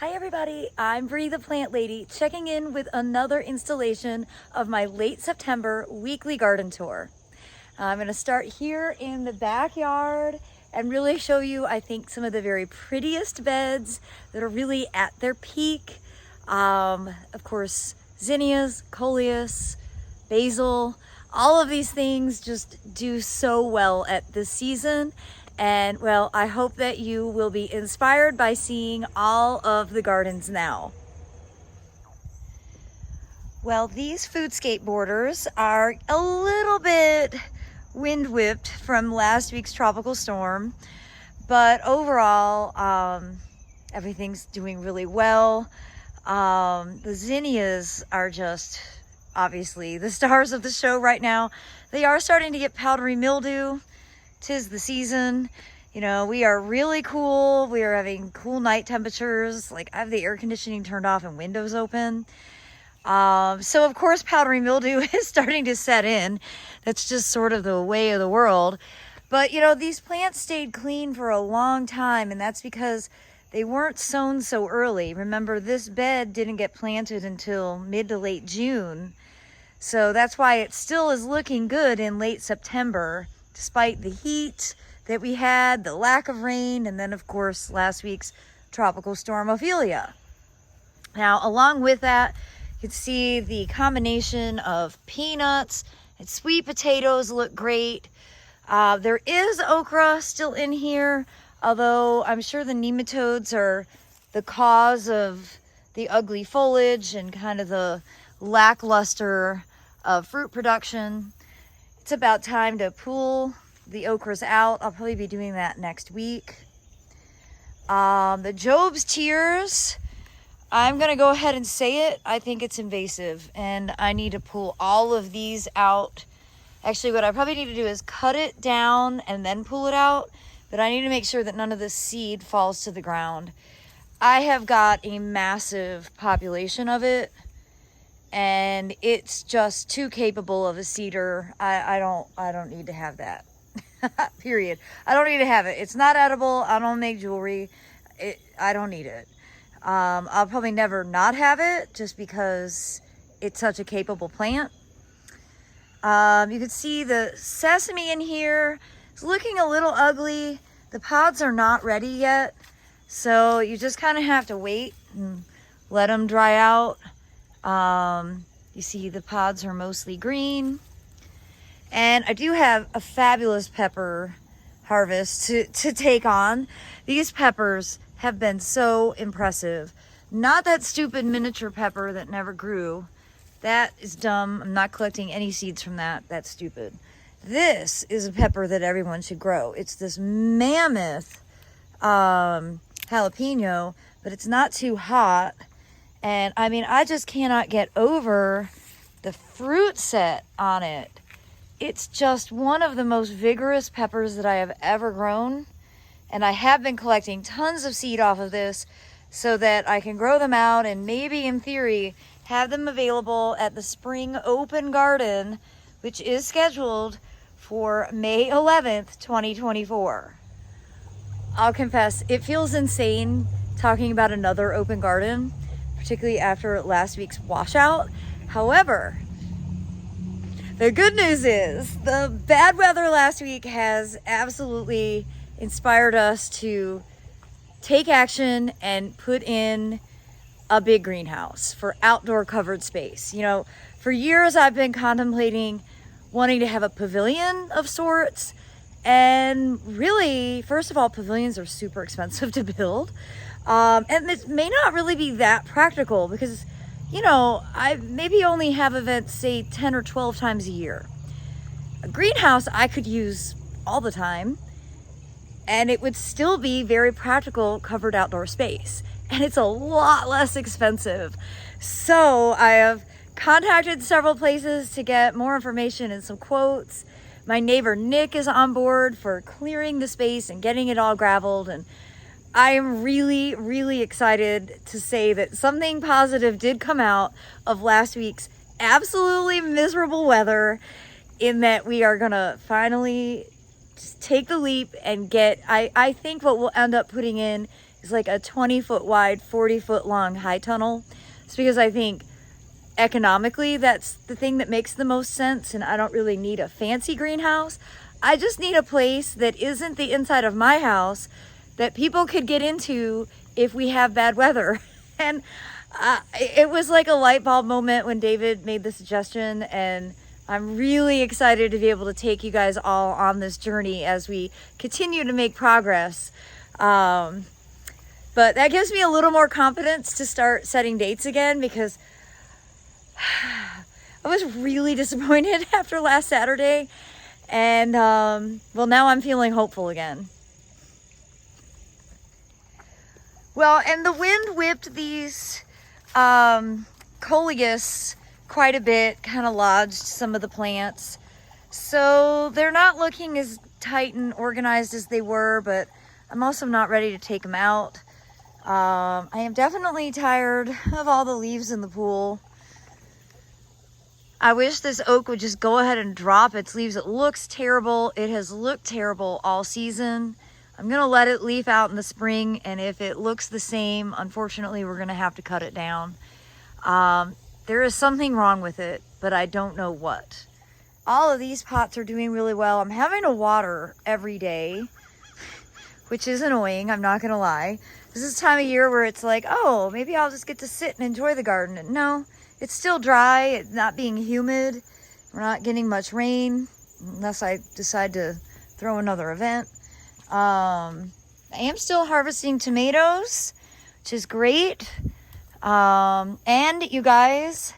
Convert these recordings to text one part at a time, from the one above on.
Hi everybody, I'm Bree the Plant Lady, checking in with another installation of my late September weekly garden tour. I'm gonna start here in the backyard and really show you, I think, some of the very prettiest beds that are really at their peak. Of course, zinnias, coleus, basil, all of these things just do so well at this season. And well, I hope that you will be inspired by seeing all of the gardens now. Well, these foodscape borders are a little bit wind whipped from last week's tropical storm, but overall, everything's doing really well. The zinnias are just obviously the stars of the show right now. They are starting to get powdery mildew. 'Tis the season. You know, we are really cool. We are having cool night temperatures. Like, I have the air conditioning turned off and windows open. So of course powdery mildew is starting to set in. That's just sort of the way of the world. But you know, these plants stayed clean for a long time, and that's because they weren't sown so early. Remember, this bed didn't get planted until mid to late June. So that's why it still is looking good in late September, despite the heat that we had, the lack of rain, and then of course last week's tropical storm Ophelia. Now, along with that, you can see the combination of peanuts and sweet potatoes look great. There is okra still in here, although I'm sure the nematodes are the cause of the ugly foliage and kind of the lackluster of fruit production. It's about time to pull the okras out. I'll probably be doing that next week. The Job's tears, I'm gonna go ahead and say it. I think it's invasive and I need to pull all of these out. Actually, what I probably need to do is cut it down and then pull it out, but I need to make sure that none of the seed falls to the ground. I have got a massive population of it, and it's just too capable of a cedar. I don't need to have that. Period. I don't need to have it. It's not edible. I don't make jewelry. I don't need it. I'll probably never not have it just because it's such a capable plant. You can see the sesame in here. It's looking a little ugly. The pods are not ready yet, so you just kind of have to wait and let them dry out. You see the pods are mostly green. And I do have a fabulous pepper harvest to take on. These peppers have been so impressive. Not that stupid miniature pepper that never grew. That is dumb. I'm not collecting any seeds from that. That's stupid. This is a pepper that everyone should grow. It's this mammoth jalapeno, but it's not too hot. And I mean, I just cannot get over the fruit set on it. It's just one of the most vigorous peppers that I have ever grown. And I have been collecting tons of seed off of this so that I can grow them out and maybe in theory have them available at the spring open garden, which is scheduled for May 11th, 2024. I'll confess, it feels insane talking about another open garden, particularly after last week's washout. However, the good news is the bad weather last week has absolutely inspired us to take action and put in a big greenhouse for outdoor covered space. You know, for years I've been contemplating wanting to have a pavilion of sorts. And really, first of all, pavilions are super expensive to build. And it may not really be that practical because, you know, I maybe only have events, say 10 or 12 times a year. A greenhouse I could use all the time, and it would still be very practical covered outdoor space. And it's a lot less expensive. So I have contacted several places to get more information and some quotes. My neighbor Nick is on board for clearing the space and getting it all graveled, and I am really, really excited to say that something positive did come out of last week's absolutely miserable weather, in that we are gonna finally just take the leap and get, I think what we'll end up putting in is is like a 20-foot wide, 40-foot long high tunnel. It's because I think economically that's the thing that makes the most sense, and I don't really need a fancy greenhouse. I just need a place that isn't the inside of my house that people could get into if we have bad weather. And it was like a light bulb moment when David made the suggestion, and I'm really excited to be able to take you guys all on this journey as we continue to make progress. But that gives me a little more confidence to start setting dates again, because I was really disappointed after last Saturday. And well, now I'm feeling hopeful again. Well, and the wind whipped these coleus quite a bit, kind of lodged some of the plants. So they're not looking as tight and organized as they were, but I'm also not ready to take them out. I am definitely tired of all the leaves in the pool. I wish this oak would just go ahead and drop its leaves. It looks terrible. It has looked terrible all season. I'm gonna let it leaf out in the spring, and if it looks the same, unfortunately, we're gonna have to cut it down. There is something wrong with it, but I don't know what. All of these pots are doing really well. I'm having to water every day, which is annoying, I'm not gonna lie. This is the time of year where it's like, oh, maybe I'll just get to sit and enjoy the garden. And no, it's still dry, it's not being humid. We're not getting much rain, unless I decide to throw another event. I am still harvesting tomatoes, which is great. And you guys,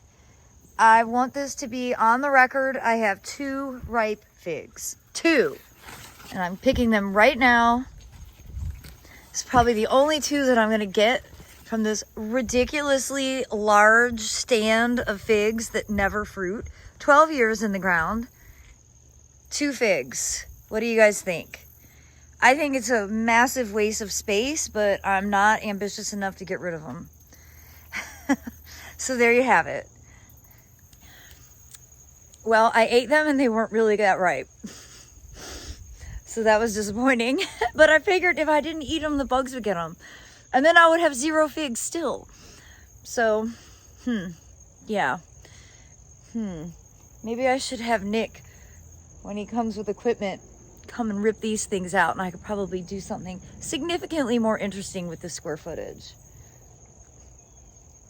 I want this to be on the record. I have 2 ripe figs. 2. And I'm picking them right now. It's probably the only 2 that I'm going to get from this ridiculously large stand of figs that never fruit. 12 years in the ground. 2 figs. What do you guys think? I think it's a massive waste of space, but I'm not ambitious enough to get rid of them. So there you have it. Well, I ate them and they weren't really that ripe. So that was disappointing. But I figured if I didn't eat them, the bugs would get them. And then I would have 0 figs still. So, yeah. Maybe I should have Nick, when he comes with equipment, come and rip these things out, and I could probably do something significantly more interesting with the square footage.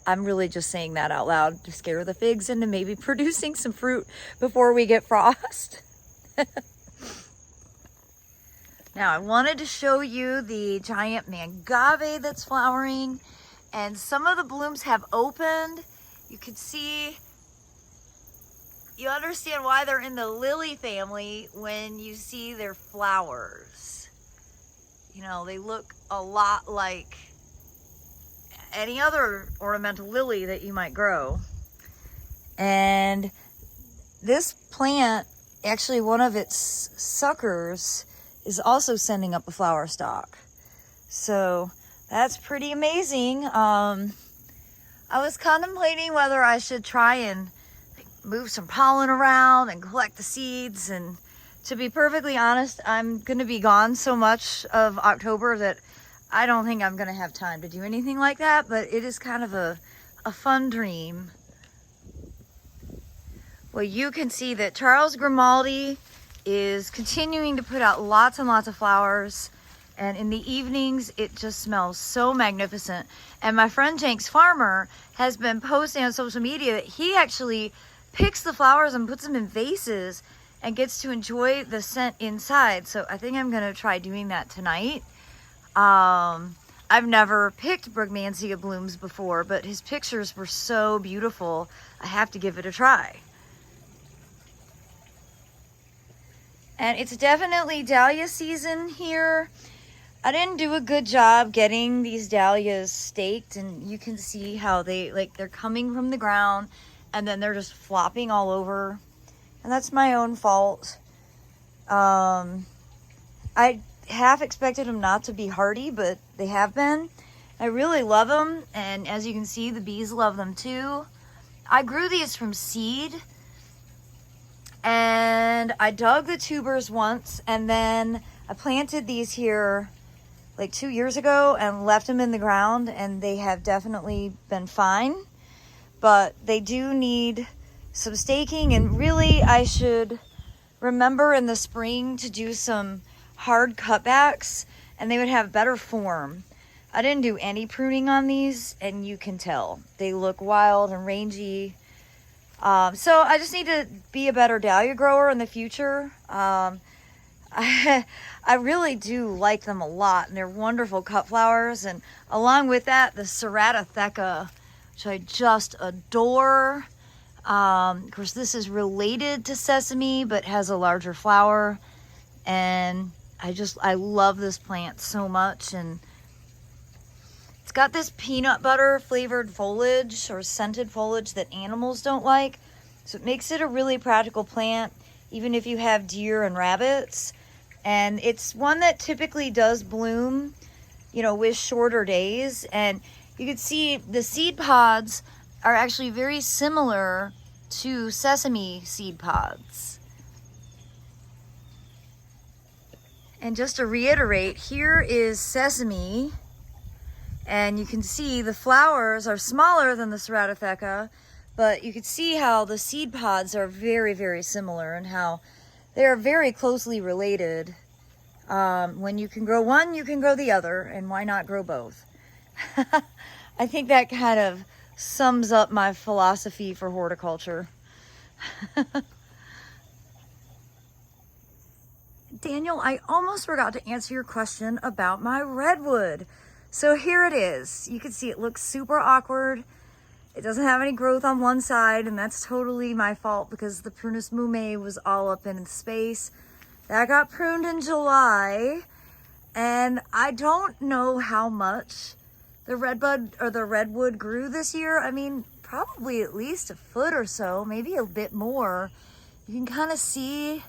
I'm really just saying that out loud to scare the figs into maybe producing some fruit before we get frost. Now, I wanted to show you the giant mangave that's flowering, and some of the blooms have opened. You can see, you understand why they're in the lily family when you see their flowers. You know, they look a lot like any other ornamental lily that you might grow. And this plant, actually one of its suckers, is also sending up a flower stalk. So that's pretty amazing. I was contemplating whether I should try and move some pollen around and collect the seeds, and to be perfectly honest, I'm gonna be gone so much of October that I don't think I'm gonna have time to do anything like that, but it is kind of a fun dream. Well, you can see that Charles Grimaldi is continuing to put out lots and lots of flowers, and in the evenings it just smells so magnificent. And my friend Jenks Farmer has been posting on social media that he actually picks the flowers and puts them in vases and gets to enjoy the scent inside. So I think I'm gonna try doing that tonight. I've never picked Brugmansia blooms before, but his pictures were so beautiful, I have to give it a try. And it's definitely dahlia season here. I didn't do a good job getting these dahlias staked, and you can see how they're coming from the ground and then they're just flopping all over. And that's my own fault. I half expected them not to be hardy, but they have been. I really love them, and as you can see, the bees love them too. I grew these from seed, and I dug the tubers once, and then I planted these here like 2 years ago and left them in the ground, and they have definitely been fine. But they do need some staking, and really I should remember in the spring to do some hard cutbacks, and they would have better form. I didn't do any pruning on these, and you can tell they look wild and rangy. So I just need to be a better dahlia grower in the future. I really do like them a lot, and they're wonderful cut flowers. And along with that, the Ceratotheca, which I just adore. Of course, this is related to sesame, but has a larger flower. And I love this plant so much. And it's got this peanut butter flavored foliage or scented foliage that animals don't like. So it makes it a really practical plant, even if you have deer and rabbits. And it's one that typically does bloom, you know, with shorter days. And you can see the seed pods are actually very similar to sesame seed pods. And just to reiterate, here is sesame. And you can see the flowers are smaller than the Ceratotheca, but you can see how the seed pods are very, very similar and how they are very closely related. When you can grow one, you can grow the other, and why not grow both? I think that kind of sums up my philosophy for horticulture. Daniel, I almost forgot to answer your question about my redwood. So here it is. You can see it looks super awkward. It doesn't have any growth on one side, and that's totally my fault because the Prunus mume was all up in space. That got pruned in July, and I don't know how much the redwood grew this year. I mean, probably at least a foot or so, maybe a bit more. You can kind of see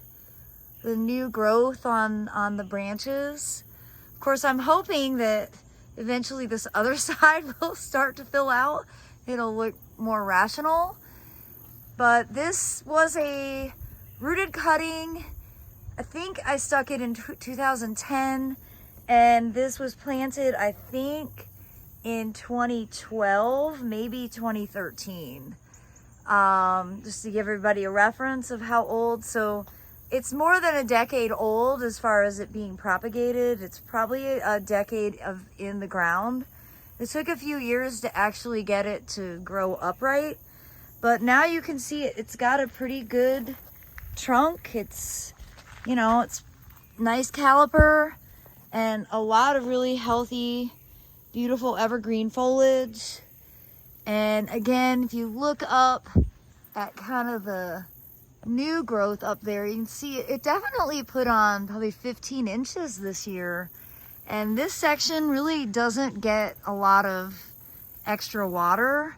the new growth on the branches. Of course, I'm hoping that eventually this other side will start to fill out. It'll look more rational. But this was a rooted cutting. I think I stuck it in 2010, and this was planted, I think, in 2012, maybe 2013. Just to give everybody a reference of how old. So it's more than a decade old as far as it being propagated. It's probably a decade in the ground. It took a few years to actually get it to grow upright, but now you can see it's got a pretty good trunk. It's, you know, it's nice caliper and a lot of really healthy, beautiful evergreen foliage. And again, if you look up at kind of the new growth up there, you can see it definitely put on probably 15 inches this year. And this section really doesn't get a lot of extra water,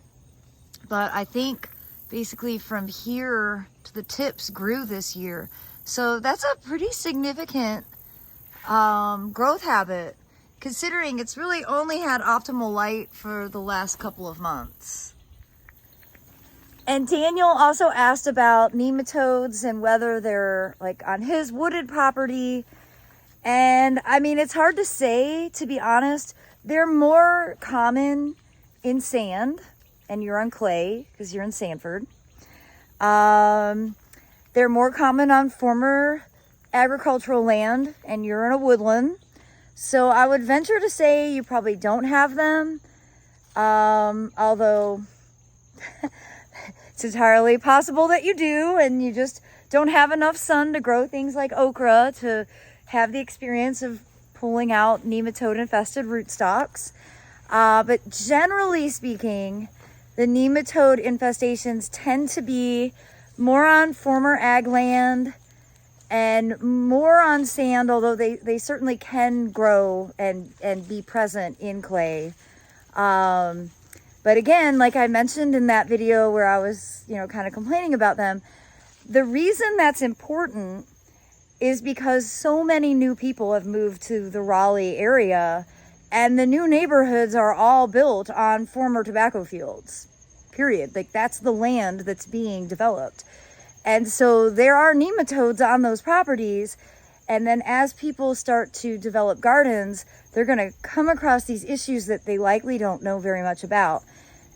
but I think basically from here to the tips grew this year. So that's a pretty significant growth habit, considering it's really only had optimal light for the last couple of months. And Daniel also asked about nematodes and whether they're like on his wooded property. And I mean, it's hard to say, to be honest. They're more common in sand, and you're on clay because you're in Sanford. They're more common on former agricultural land, and you're in a woodland. So I would venture to say you probably don't have them. Although it's entirely possible that you do, and you just don't have enough sun to grow things like okra to have the experience of pulling out nematode infested rootstocks. But generally speaking, the nematode infestations tend to be more on former ag land and more on sand, although they certainly can grow and be present in clay. But again, like I mentioned in that video where I was, you know, kind of complaining about them, the reason that's important is because so many new people have moved to the Raleigh area, and the new neighborhoods are all built on former tobacco fields, period. Like, that's the land that's being developed. And so there are nematodes on those properties. And then as people start to develop gardens, they're going to come across these issues that they likely don't know very much about.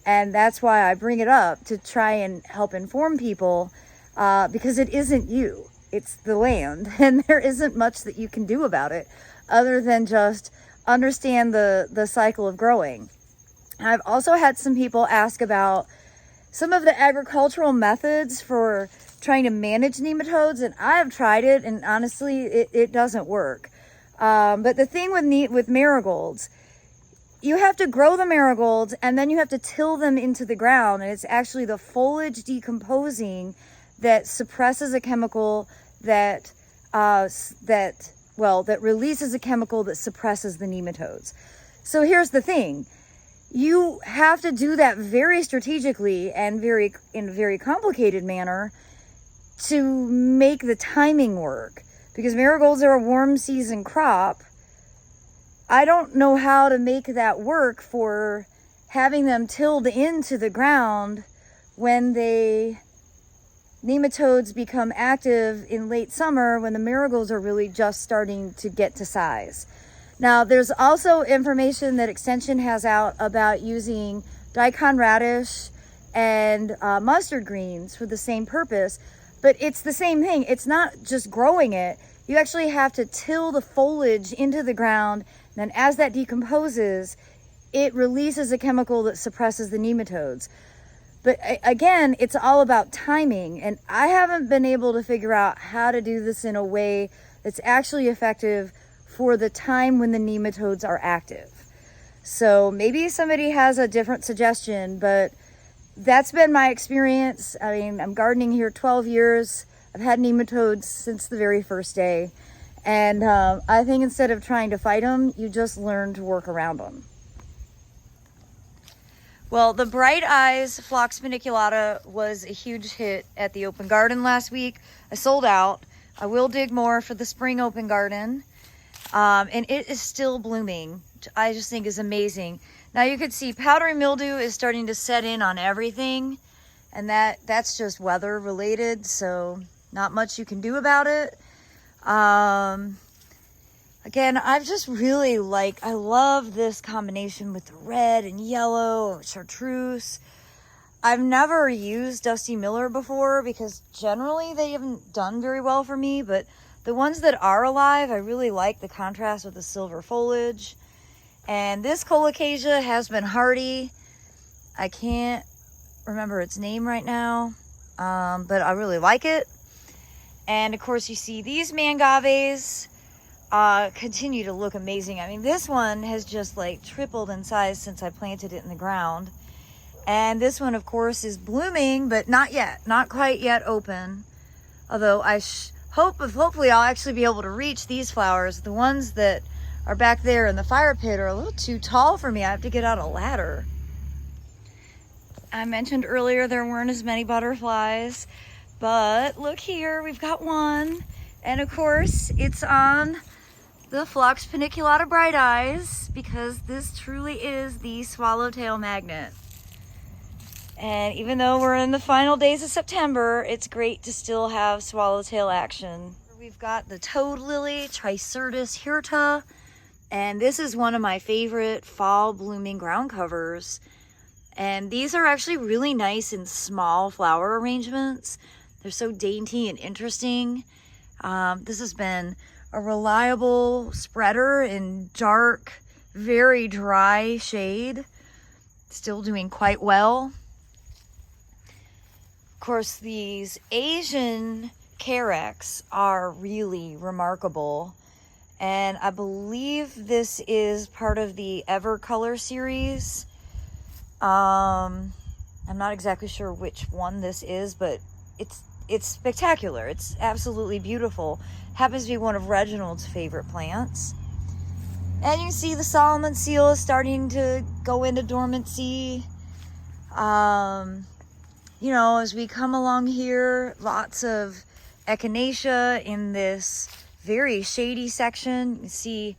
And that's why I bring it up, to try and help inform people, because it isn't you, it's the land, and there isn't much that you can do about it other than just understand the cycle of growing. I've also had some people ask about some of the agricultural methods for trying to manage nematodes, and I have tried it, and honestly, it doesn't work. But the thing with marigolds, you have to grow the marigolds, and then you have to till them into the ground, and it's actually the foliage decomposing that suppresses a chemical that releases a chemical that suppresses the nematodes. So here's the thing. You have to do that very strategically and in a very complicated manner to make the timing work, because marigolds are a warm season crop. I don't know how to make that work for having them tilled into the ground when nematodes become active in late summer, when the marigolds are really just starting to get to size. Now, there's also information that Extension has out about using daikon radish and mustard greens for the same purpose, but it's the same thing. It's not just growing it. You actually have to till the foliage into the ground, and then as that decomposes, it releases a chemical that suppresses the nematodes. But again, it's all about timing, and I haven't been able to figure out how to do this in a way that's actually effective for the time when the nematodes are active. So maybe somebody has a different suggestion, but that's been my experience. I mean, I'm gardening here 12 years. I've had nematodes since the very first day. And I think instead of trying to fight them, you just learn to work around them. Well, the Bright Eyes Phlox paniculata was a huge hit at the open garden last week. I sold out. I will dig more for the spring open garden. And it is still blooming, which I just think is amazing. Now you can see powdery mildew is starting to set in on everything, and that's just weather related, so not much you can do about it. Again, I've just really I love this combination with the red and yellow chartreuse. I've never used Dusty Miller before because generally they haven't done very well for me, but the ones that are alive, I really like the contrast with the silver foliage. And this colocasia has been hardy. I can't remember its name right now, but I really like it. And of course, you see these mangaves continue to look amazing. I mean, this one has just tripled in size since I planted it in the ground. And this one, of course, is blooming, but not yet, not quite yet open. Although hopefully I'll actually be able to reach these flowers. The ones that are back there in the fire pit are a little too tall for me. I have to get out a ladder. I mentioned earlier there weren't as many butterflies, but look here, we've got one. And of course, it's on the Phlox paniculata Bright Eyes, because this truly is the swallowtail magnet. And even though we're in the final days of September, it's great to still have swallowtail action. We've got the toad lily, Tricertus hirta, and this is one of my favorite fall blooming ground covers. And these are actually really nice in small flower arrangements. They're so dainty and interesting. This has been a reliable spreader in dark, very dry shade. Still doing quite well. Of course, these Asian carex are really remarkable. And I believe this is part of the Evercolor series. I'm not exactly sure which one this is, but it's spectacular. It's absolutely beautiful. Happens to be one of Reginald's favorite plants. And you can see the Solomon seal is starting to go into dormancy. You know, as we come along here, lots of echinacea in this very shady section. You can see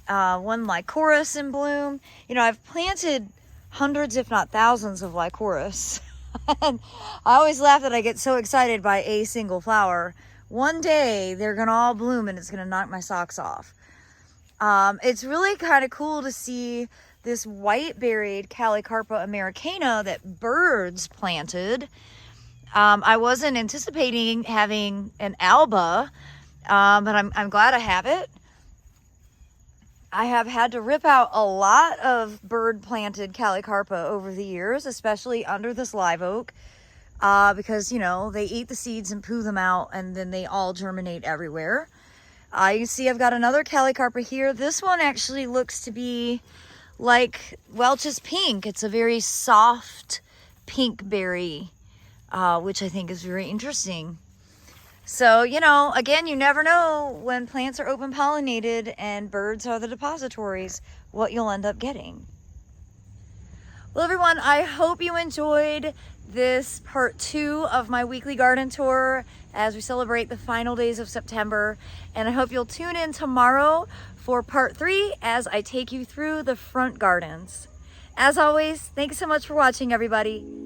one lycoris in bloom. You know, I've planted hundreds, if not thousands, of lycoris. And I always laugh that I get so excited by a single flower. One day, they're going to all bloom and it's going to knock my socks off. It's really kind of cool to see this white-berried Calicarpa americana that birds planted. I wasn't anticipating having an alba, but I'm glad I have it. I have had to rip out a lot of bird-planted Calicarpa over the years, especially under this live oak, because, you know, they eat the seeds and poo them out, and then they all germinate everywhere. You can see I've got another Calicarpa here. This one actually looks to be like Welch's pink. It's a very soft pink berry, which I think is very interesting. So, you know, again, you never know when plants are open pollinated and birds are the depositories, what you'll end up getting. Well, everyone, I hope you enjoyed this part 2 of my weekly garden tour as we celebrate the final days of September. And I hope you'll tune in tomorrow for part 3 as I take you through the front gardens. As always, thanks so much for watching, everybody.